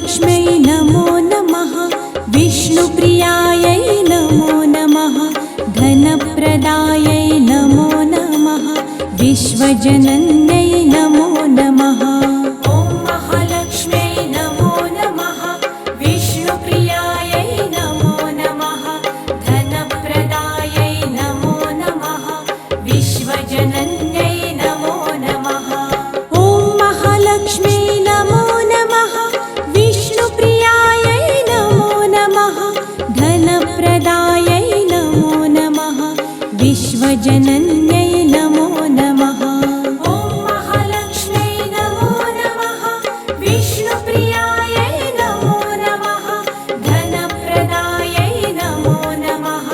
महालक्ष्म्यै नमो नमः। विष्णुप्रियायै नमो नमः। धनप्रदायै नमो नमः। विश्वजनन्यै नमो नमः। ॐ महालक्ष्म्यै नमो नमः। विष्णुप्रियायै नमो नमः। धनप्रदायै नमो नमः। विश्वजनन्यै नमो नमः। ॐ महालक्ष्म्यै नमो नमः। विष्णुप्रियायै नमो नमः। धनप्रदायै नमो नमः। विश्वजनन्यै नमो नमः। ॐ महालक्ष्म्यै नमो नमः। विष्णुप्रियायै नमो नमः। धनप्रदायै नमो नमः।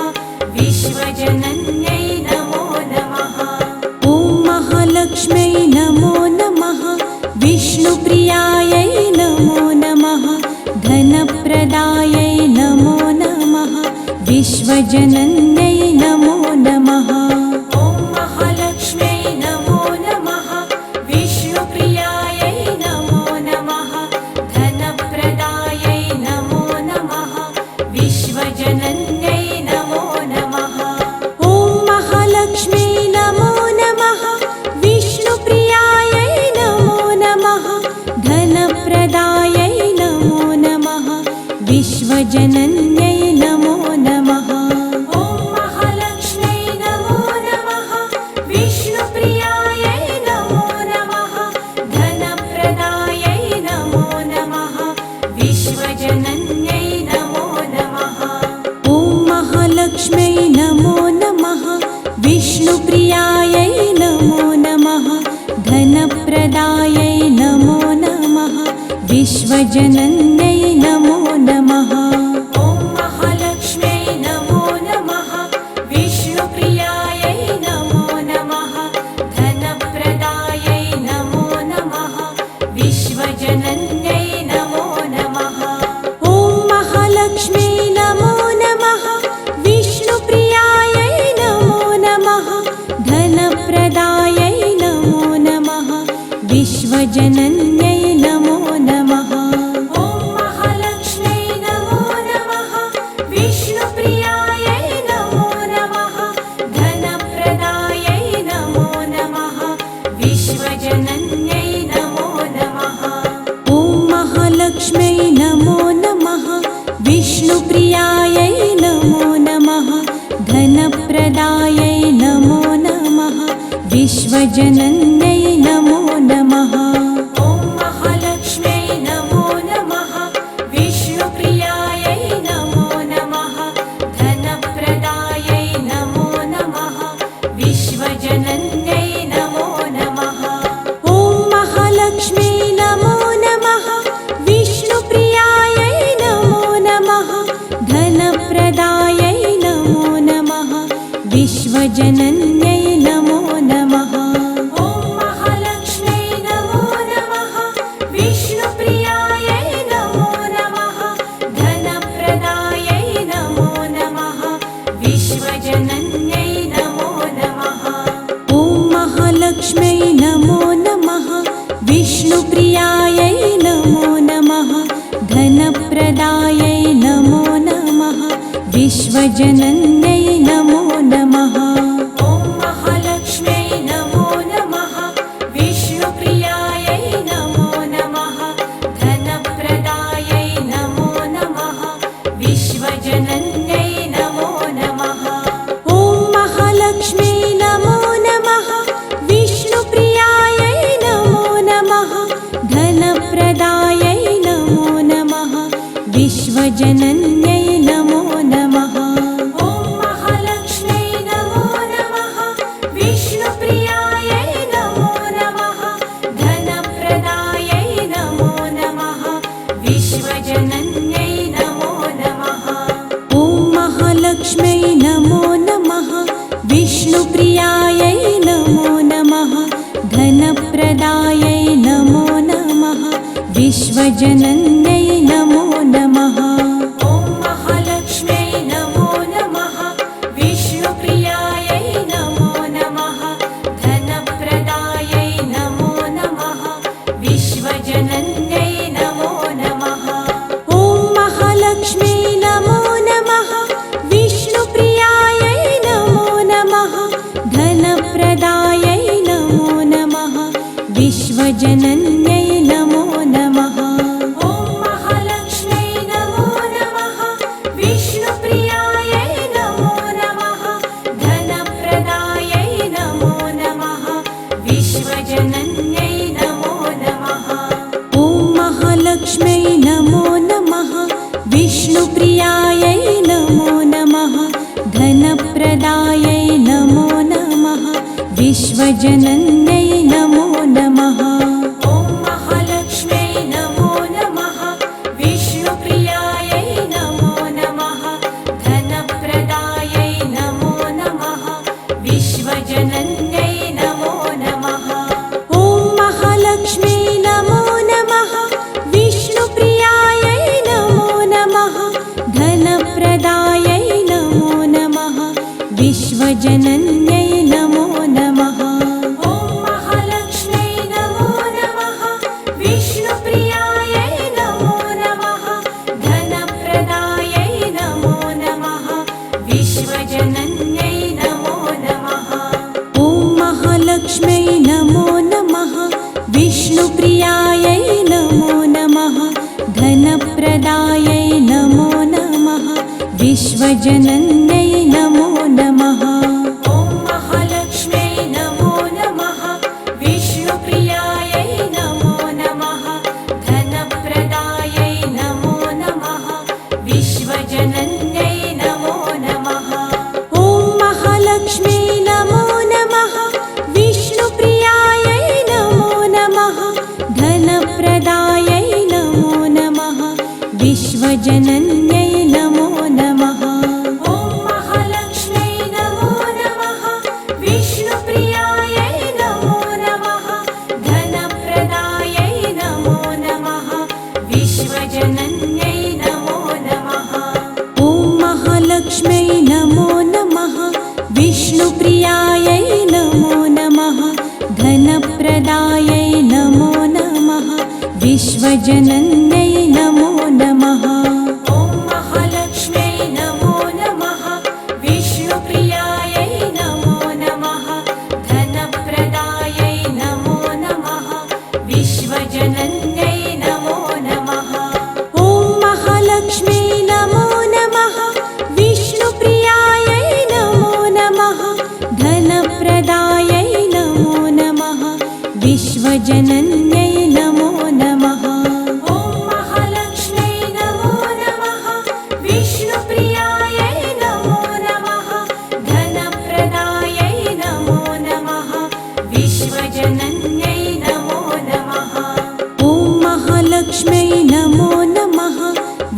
विश्वजनन्यै नमो नमः। ॐ महालक्ष्म्यै नमो नमः। विष्णुप्रियायै नमो नमः। धनप्रदायै नमो नमः। विश्वजनन्यै नमो नमः। ॐ महालक्ष्म्यै नमो नमः। विष्णुप्रियायै नमो नमः। धनप्रदायै नमो नमः। विश्वजनन्यै नमो नमः। ॐ महालक्ष्म्यै नमो नमः। विष्णुप्रियायै नमो नमः। धनप्रदायै नमो नमः। विश्वजनन्यै नमो नमः। ॐ महालक्ष्म्यै नमो नमः। विष्णुप्रियायै नमो नमः। धनप्रदायै नमो नमः। विश्वजनन्यै नमो नमः। ॐ महालक्ष्म्यै नमो नमः। विष्णुप्रियायै नमो नमः। धनप्रदायै नमो नमः। विश्वजनन्यै नमो नमः। ॐ महालक्ष्म्यै नमो नमः। विष्णुप्रियायै नमो नमः। धनप्रदायै नमो नमः। विश्वजनन्यै नमो नमः। ॐ महालक्ष्म्यै नमो नमः। विष्णुप्रियायै नमो नमः। धनप्रदायै नमो नमः। विश्वजनन्यै नमो नमः। ॐ महालक्ष्म्यै नमो नमः। विष्णुप्रियायै नमो नमः। धनप्रदायै नमो नमः। विश्वजनन्यै नमो नमः। ॐ महालक्ष्म्यै नमो नमः। विष्णुप्रियायै नमो नमः। धनप्रदायै नमो नमः। विश्वजनन्यै नमो नमः। ॐ महालक्ष्म्यै नमो नमः। विष्णुप्रियायै नमो नमः। धनप्रदायै नमो नमः। विश्वजनन्यै नमो नमः। ॐ महालक्ष्म्यै नमो नमः। विष्णुप्रियायै नमो नमः। धनप्रदायै नमो नमः। विश्वजनन्यै नमो नमः। ॐ महालक्ष्म्यै नमो नमः। विष्णुप्रियायै नमो नमः। धनप्रदायै नमो नमः। विश्वजनन्यै नमो नमः। ॐ महालक्ष्म्यै नमो नमः। विष्णुप्रियायै नमो नमः। धनप्रदायै नमो नमः। विश्वजनन्यै नमो नमः। ॐ महालक्ष्म्यै नमो नमः। विष्णुप्रियायै नमो नमः। धनप्रदायै नमो नमः। विश्वजनन्यै नमो नमः। ॐ महालक्ष्म्यै नमो नमः। विष्णुप्रियायै नमो नमः। धनप्रदायै नमो नमः। विश्वजनन्यै नमो नमः। ॐ महालक्ष्म्यै नमो नमः। विष्णुप्रियायै नमो नमः। धनप्रदायै नमो नमः। विश्वजनन्यै नमो नमः। ॐ महालक्ष्म्यै नमो नमः। विष्णुप्रियायै नमो नमः। धनप्रदायै नमो नमः। विश्वजनन्यै नमो नमः। ॐ महालक्ष्म्यै नमो नमः। विष्णुप्रियायै नमो नमः। धनप्रदायै नमो नमः। विश्वजनन्यै नमो नमः। महालक्ष्म्यै नमो नमः विष्णुप्रियायै नमो नमः धनप्रदायै नमो नमः विश्वजनन्यै नमो नमः ॐ महालक्ष्म्यै नमो नमः विष्णुप्रियायै नमो नमः धनप्रदायै नमो नमः विश्वजनन्यै नमो नमः ॐ महालक्ष्म्यै नमो नमः विष्णुप्रियायै नमो नमः धनप्रदायै नमो नमः विश्वजनन्यै नमो नमः ॐ महालक्ष्म्यै नमो नमः विष्णुप्रियायै नमो नमः धनप्रदायै नमो नमः विश्वजनन्यै नमो नमः ॐ महालक्ष्म्यै नमो नमः विष्णुप्रियायै नमो नमः धनप्रदायै नमो नमः विश्वजनन्यै नमो नमः ॐ महालक्ष्म्यै नमो नमः विष्णुप्रियायै नमो नमः धनप्रदायै नमो नमः विश्वजनन्यै नमो नमः ॐ महालक्ष्म्यै नमो नमः विष्णुप्रियायै नमो नमः धनप्रदायै नमो नमः विश्वजनन्यै नमो नमः ॐ महालक्ष्म्यै नमो नमः विष्णुप्रियायै नमो नमः धनप्रदायै नमो नमः विश्वजनन्यै नमो नमः ॐ महालक्ष्म्यै नमो नमः विष्णुप्रियायै नमो नमः धनप्रदायै नमो नमः विश्वजनन्यै नमो नमः ॐ महालक्ष्म्यै नमो नमः विष्णुप्रियायै नमो नमः धनप्रदायै नमो नमः विश्वजनन्यै नमो नमः ॐ महालक्ष्म्यै नमो नमः विष्णुप्रियायै नमो नमः धनप्रदायै नमो नमः विश्वजनन्यै नमो नमः ॐ महालक्ष्म्यै नमो नमः विष्णुप्रियायै नमो नमः धनप्रदायै नमो नमः विश्वजनन्यै नमो नमः ॐ महालक्ष्म्यै नमो नमः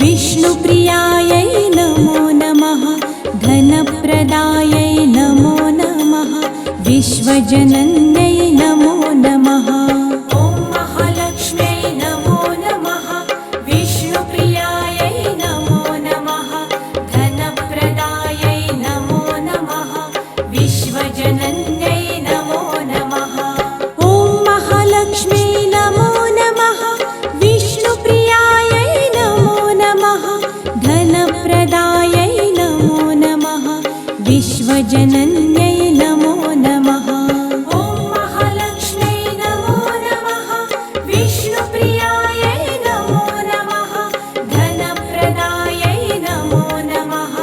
विष्णुप्रियायै नमो नमः धनप्रदायै नमो नमः विश्वजनन्यै नमो नमः ॐ महालक्ष्म्यै नमो नमः विष्णुप्रियायै नमो नमः धनप्रदायै नमो नमः विश्वजनन्यै नमो नमः ॐ महालक्ष्म्यै नमो नमः विष्णुप्रियायै नमो नमः धनप्रदायै नमो नमः विश्वजनन्यै नमो नमः ॐ महालक्ष्म्यै नमो नमः विष्णुप्रियायै नमो नमः धनप्रदायै नमो नमः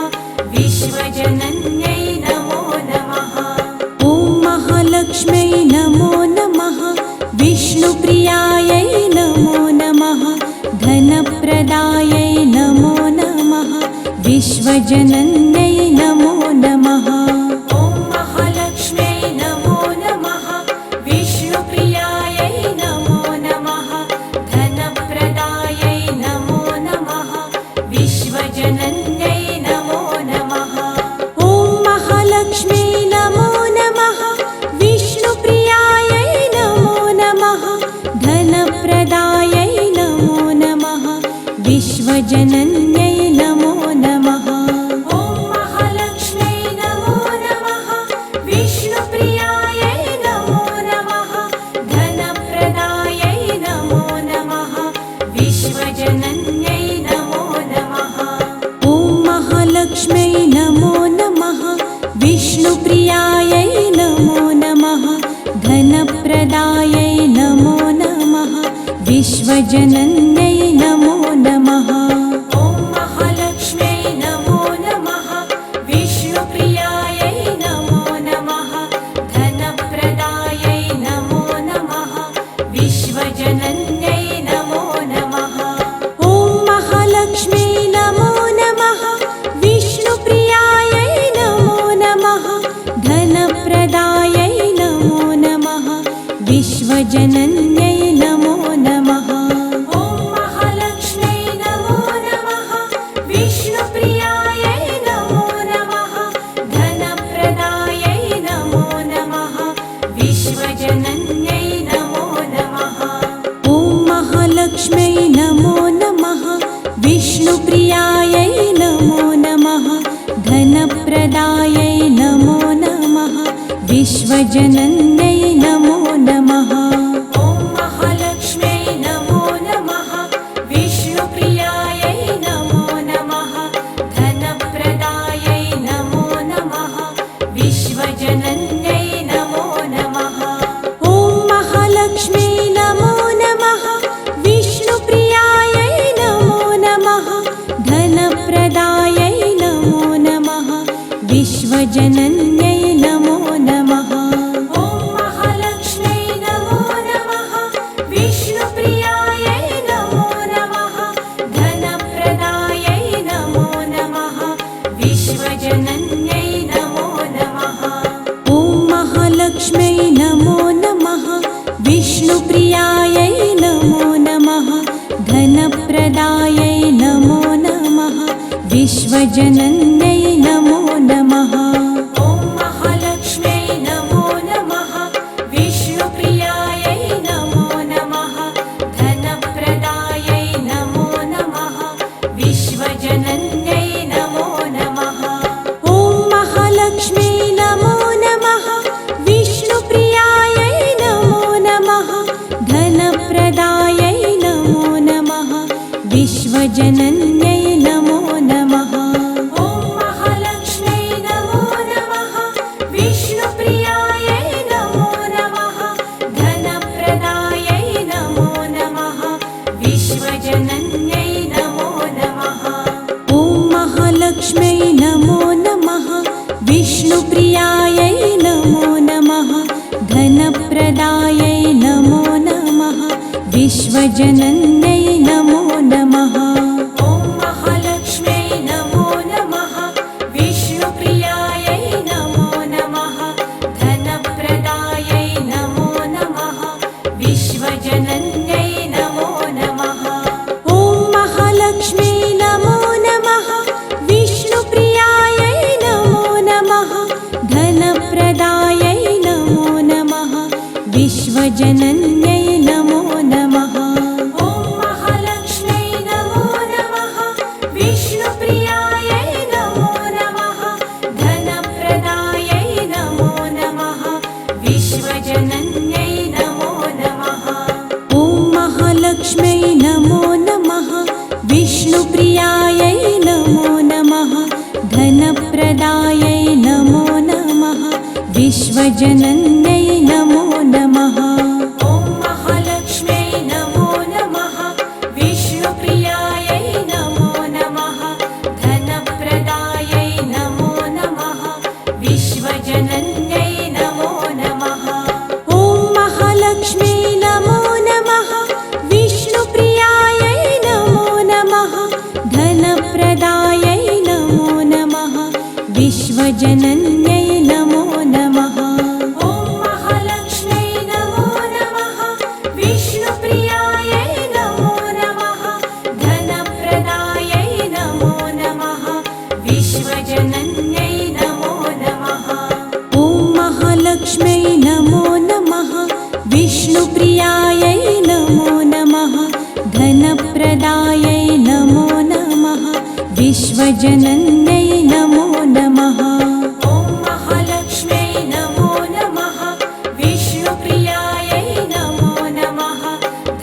विश्वजनन्यै नमो नमः ॐ महालक्ष्म्यै नमो नमः विष्णुप्रियायै नमो नमः धनप्रदायै नमो नमः विश्वजनन्यै नमो नमः ॐ महालक्ष्म्यै नमो नमः विष्णुप्रियायै नमो नमः धनप्रदायै नमो नमः विश्वजनन्यै नमो नमः ॐ महालक्ष्म्यै नमो नमः विष्णुप्रियायै नमो नमः धनप्रदायै नमो नमः विश्वजनन्यै नमो नमः ॐ महालक्ष्म्यै नमो नमः विष्णुप्रियायै नमो नमः धनप्रदायै नमो नमः विश्वजनन्यै नमो नमः ॐ महालक्ष्म्यै नमो नमः विष्णुप्रियायै नमो नमः धनप्रदायै नमो नमः विश्वजनन्यै नमो नमः ॐ महालक्ष्म्यै नमो नमः विष्णुप्रियायै नमो नमः धनप्रदायै नमो नमः विश्वजनन्यै नमो नमः महालक्ष्म्यै नमो नमः विष्णुप्रियायै नमो नमः धनप्रदायै नमो नमः विश्वजनन्यै नमो नमः ॐ महालक्ष्म्यै नमो नमः विष्णुप्रियायै नमो नमः धनप्रदायै नमो नमः विश्वजनन्यै नमो नमः ॐ महालक्ष्म्यै नमो नमः विष्णुप्रियायै नमो नमः धनप्रदायै नमो नमः विश्वजनन्यै नमो नमः ॐ महालक्ष्म्यै नमो नमः विष्णुप्रियायै नमो नमः धनप्रदायै नमो नमः विश्वजनन्यै नमो नमः ॐ महालक्ष्म्यै नमो नमः विष्णुप्रियायै नमो नमः धनप्रदायै नमो नमः विश्वजनन्यै नमो नमः ॐ महालक्ष्म्यै नमो नमः विष्णुप्रियायै नमो नमः धनप्रदायै नमो नमः विश्वजनन्यै नमो नमः ॐ महालक्ष्म्यै नमो नमः विष्णुप्रियायै नमो नमः धनप्रदायै नमो नमः विश्वजनन्यै नमो नमः ॐ महालक्ष्म्यै नमो नमः विष्णुप्रियायै नमो नमः धनप्रदायै नमो नमः विश्वजनन्यै नमो नमः ॐ महालक्ष्म्यै नमो नमः विष्णुप्रियायै नमो नमः धनप्रदायै नमो नमः विश्वजनन्यै नमो नमः ॐ महालक्ष्म्यै नमो नमः विष्णुप्रियायै नमो नमः धनप्रदायै नमो नमः विश्वजनन्यै नमो नमः ॐ महालक्ष्म्यै नमो नमः विष्णुप्रियायै नमो नमः धनप्रदायै नमो नमः विश्वजनन्यै नमो नमः ॐ महालक्ष्म्यै नमो नमः विष्णुप्रियायै नमो नमः धनप्रदायै नमो नमः विश्वजनन्यै नमो नमः ॐ महालक्ष्म्यै नमो नमः विष्णुप्रियायै नमो नमः धनप्रदायै नमो नमः विश्वजनन्यै नमो नमः ॐ महालक्ष्म्यै नमो नमः विष्णुप्रियायै नमो नमः धनप्रदायै नमो नमः विश्वजनन्यै नमो नमः ॐ महालक्ष्म्यै नमो नमः विष्णुप्रियायै नमो नमः धनप्रदायै नमो नमः विश्वजनन्यै नमो नमः ॐ महालक्ष्म्यै नमो नमः विष्णुप्रियायै नमो नमः धनप्रदायै नमो नमः विश्वजनन्यै नमो नमः ॐ महालक्ष्म्यै नमो नमः विष्णुप्रियायै नमो नमः धनप्रदायै नमो नमः विश्वजनन्यै नमो नमः ॐ महालक्ष्म्यै नमो नमः विष्णुप्रियायै नमो नमः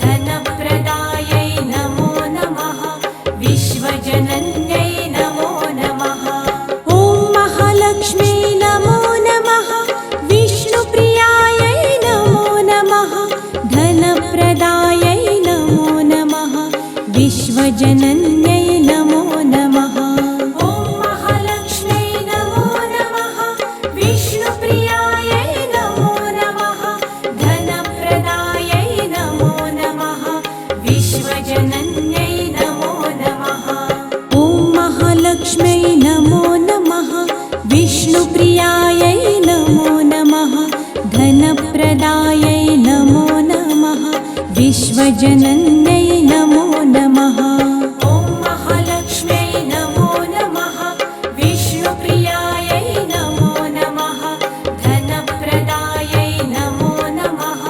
धनप्रदायै नमो नमः विश्वजनन्यै नमो नमः ॐ महालक्ष्म्यै नमो नमः विष्णुप्रियायै नमो नमः धनप्रदायै नमो नमः विश्वजनन्यै नमो नमः ॐ महालक्ष्म्यै नमो नमः विष्णुप्रियायै नमो नमः धनप्रदायै नमो नमः विश्वजनन्यै नमो नमः ॐ महालक्ष्म्यै नमो नमः विष्णुप्रियायै नमो नमः धनप्रदायै नमो नमः विश्वजनन्यै नमो नमः ॐ महालक्ष्म्यै नमो नमः विष्णुप्रियायै नमो नमः धनप्रदायै नमो नमः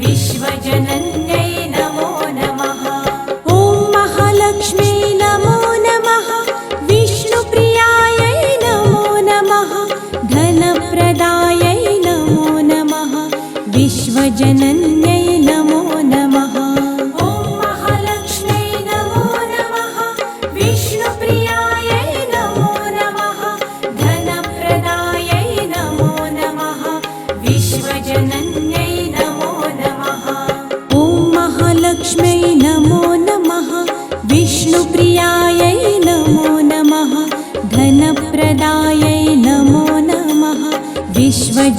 विश्वजनन्यै नमो नमः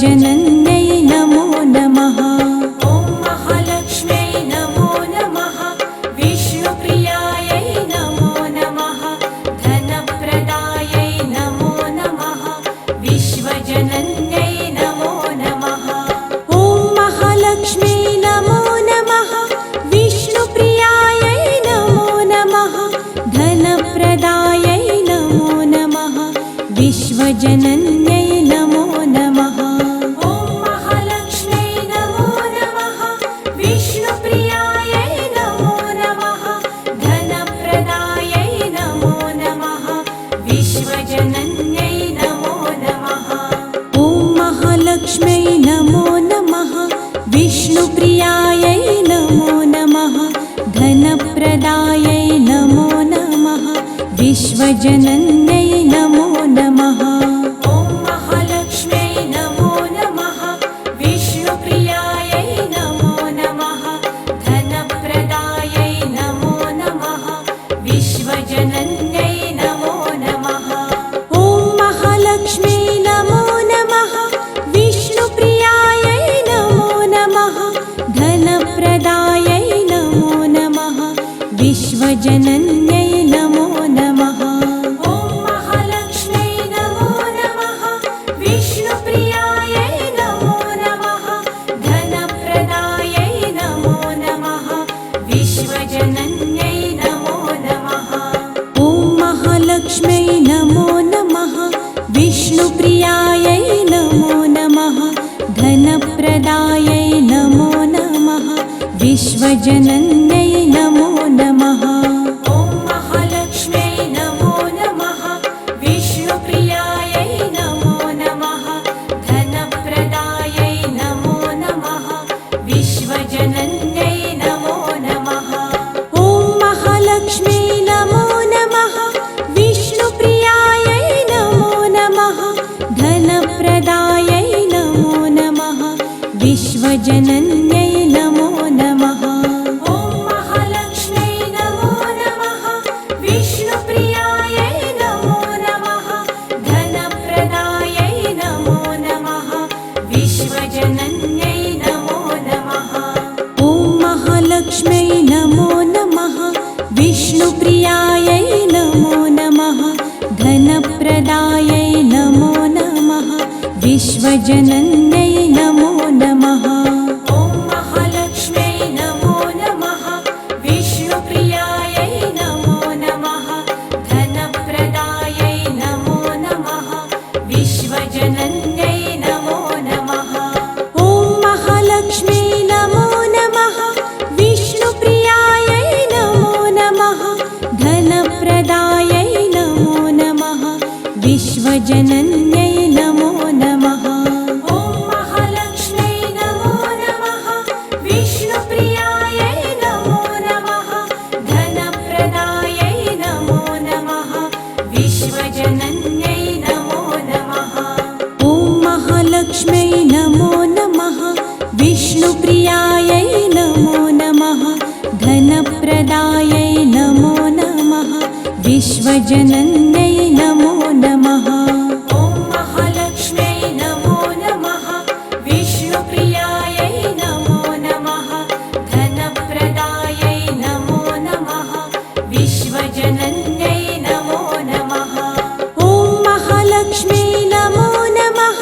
विश्वजनन्यै नमो नमः। ॐ महालक्ष्म्यै नमो नमः। विष्णुप्रियायै नमो नमः। धनप्रदायै नमो नमः। विश्वजनन्यै नमो नमः। ॐ महालक्ष्म्यै नमो नमः। विष्णुप्रियायै नमो नमः। धनप्रदायै नमो नमः। विश्वजनन्यै नमो नमः। ॐ महालक्ष्म्यै नमो नमः। विष्णुप्रियायै नमो नमः। धनप्रदायै नमो नमः। विश्वजनन्यै नमो नमः। ॐ महालक्ष्म्यै नमो नमः। विष्णुप्रियायै नमो नमः। धनप्रदायै नमो नमः। विश्वजनन्यै नमो नमः। ॐ महालक्ष्म्यै नमो नमः। विष्णुप्रियायै नमो नमः। धनप्रदायै नमो नमः। विश्वजनन्यै नमो नमः। ॐ महालक्ष्म्यै नमो नमः। विष्णुप्रियायै नमो नमः। धनप्रदायै नमो नमः। विश्वजनन्यै नमो नमः। ॐ महालक्ष्म्यै नमो नमः। विष्णुप्रियायै नमो नमः। धनप्रदायै नमो नमः। विश्वजनन्यै नमो नमः। ॐ महालक्ष्म्यै नमो नमः। विष्णुप्रियायै नमो नमः। धनप्रदायै नमो नमः। विश्वजनन्यै नमो नमः। ॐ महालक्ष्म्यै नमो नमः। विष्णुप्रियायै नमो नमः। धनप्रदायै नमो नमः। विश्वजनन्यै नमो नमः। ॐ महालक्ष्म्यै नमो नमः। विष्णुप्रियायै नमो नमः। धनप्रदायै नमो नमः। विश्वजनन्यै नमो नमः। ॐ महालक्ष्म्यै नमो नमः। विष्णुप्रियायै नमो नमः। धनप्रदायै नमो नमः। विश्वजनन्यै नमो नमः। ॐ महालक्ष्म्यै नमो नमः। विष्णुप्रियायै नमो नमः। धनप्रदायै नमो नमः। विश्वजनन्यै नमो नमः। ॐ महालक्ष्म्यै नमो नमः। विष्णुप्रियायै नमो नमः। धनप्रदायै नमो नमः। विश्वजनन्यै नमो नमः। ॐ महालक्ष्म्यै नमो नमः। विष्णुप्रियायै नमो नमः। धनप्रदायै नमो नमः। विश्वजनन्यै नमो नमः। ॐ महालक्ष्म्यै नमो नमः। विष्णुप्रियायै नमो नमः। धनप्रदायै नमो नमः। विश्वजनन्यै नमो नमः। ॐ महालक्ष्म्यै नमो नमः। विष्णुप्रियायै नमो नमः। धनप्रदायै नमो नमः। विश्वजनन्यै नमो नमः। ॐ महालक्ष्म्यै नमो नमः। विष्णुप्रियायै नमो नमः। धनप्रदायै नमो नमः। विश्वजनन्यै नमो नमः। ॐ महालक्ष्म्यै नमो नमः।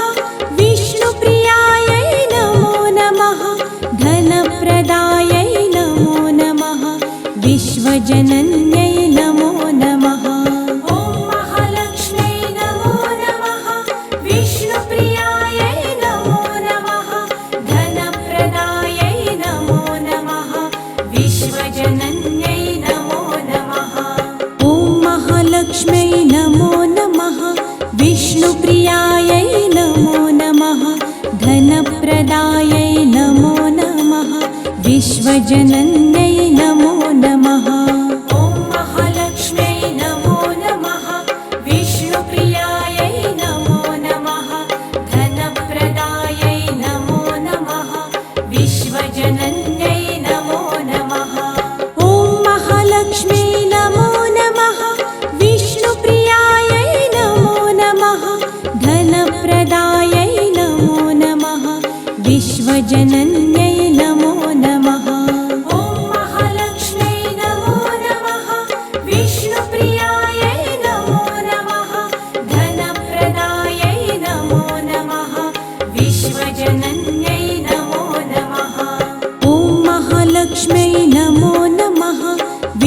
विष्णुप्रियायै नमो नमः। धनप्रदायै नमो नमः। विश्वजनन्यै नमो नमः। ॐ महालक्ष्म्यै नमो नमः। विष्णुप्रियायै नमो नमः। धनप्रदायै नमो नमः। विश्वजनन्यै नमो नमः। ॐ महालक्ष्म्यै नमो नमः। विष्णुप्रियायै नमो नमः। धनप्रदायै नमो नमः। विश्वजनन्यै नमो नमः। ॐ महालक्ष्म्यै नमो नमः। विष्णुप्रियायै नमो नमः। धनप्रदायै नमो नमः। विश्वजनन्यै नमो नमः। ॐ महालक्ष्म्यै नमो नमः। विष्णुप्रियायै नमो नमः। धनप्रदायै नमो नमः।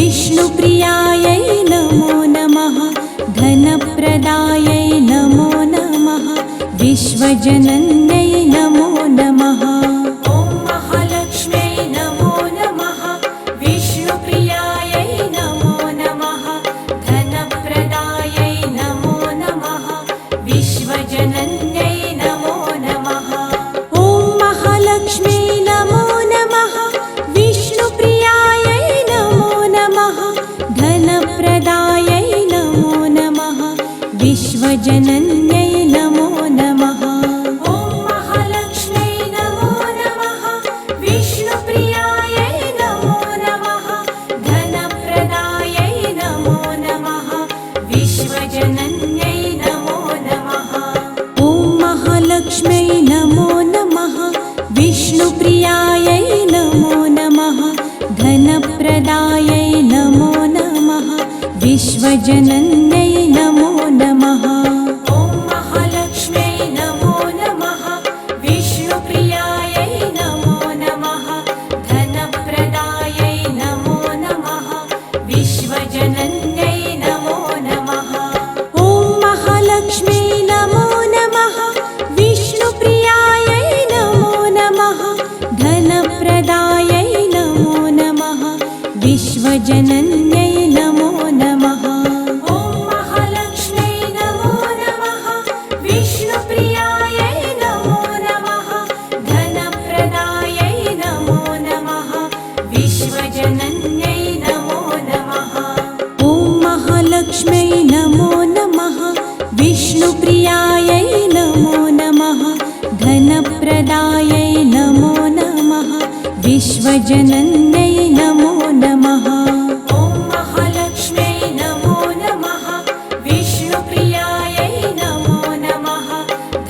विष्णुप्रियायै नमो नमः धनप्रदायै नमो नमः विश्वजनन्यै नमो नमः ॐ महालक्ष्म्यै नमो नमः विष्णुप्रियायै नमो नमः धनप्रदायै नमो नमः विश्वजनन्यै नमो नमः ॐ महालक्ष्म्यै नमो नमः विष्णुप्रियायै नमो नमः धनप्रदायै नमो नमः विश्वजनन्यै नमो नमः ॐ महालक्ष्म्यै नमो नमः विष्णुप्रियायै नमो नमः धनप्रदायै नमो नमः विश्वजनन्यै नमो नमः ॐ महालक्ष्म्यै नमो नमः विष्णुप्रियायै नमो नमः धनप्रदायै नमो नमः विश्वजनन्यै नमो नमः ॐ महालक्ष्म्यै नमो नमः विष्णुप्रियायै नमो नमः धनप्रदायै नमो नमः विश्वजनन्यै नमो नमः ॐ महालक्ष्म्यै नमो नमः विष्णुप्रियायै नमो नमः धनप्रदायै नमो नमः विश्वजनन्यै नमो नमः ॐ महालक्ष्म्यै नमो नमः विष्णुप्रियायै नमो नमः धनप्रदायै नमो नमः विश्वजनन्यै नमो नमः ॐ महालक्ष्म्यै नमो नमः विष्णुप्रियायै नमो नमः धनप्रदायै नमो नमः विश्वजनन्यै नमो नमः ॐ महालक्ष्म्यै नमो नमः विष्णुप्रियायै नमो नमः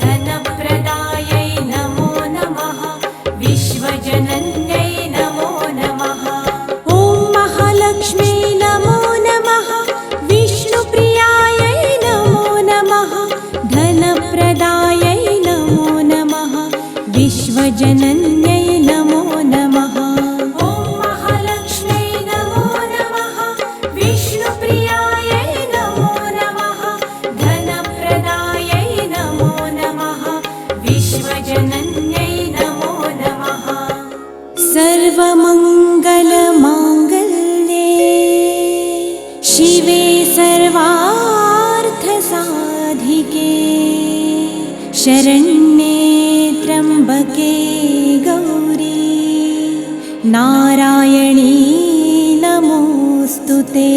धनप्रदायै नमो नमः विश्वजनन्यै नमो नमः ॐ महालक्ष्म्यै नमो नमः विष्णुप्रियायै नमो नमः धनप्रदायै नमो नमः विश्वजनन्यै नमो नमः ॐ महालक्ष्म्यै नमो नमः विष्णुप्रियायै नमो नमः धनप्रदायै नमो नमः विश्वजनन्यै नमो नमः सर्वमङ्गलमाङ्गल्ये शिवे सर्वार्थसाधिके शरण्ये त्र्यम्बके गौरी नारायणी नमोऽस्तु ते।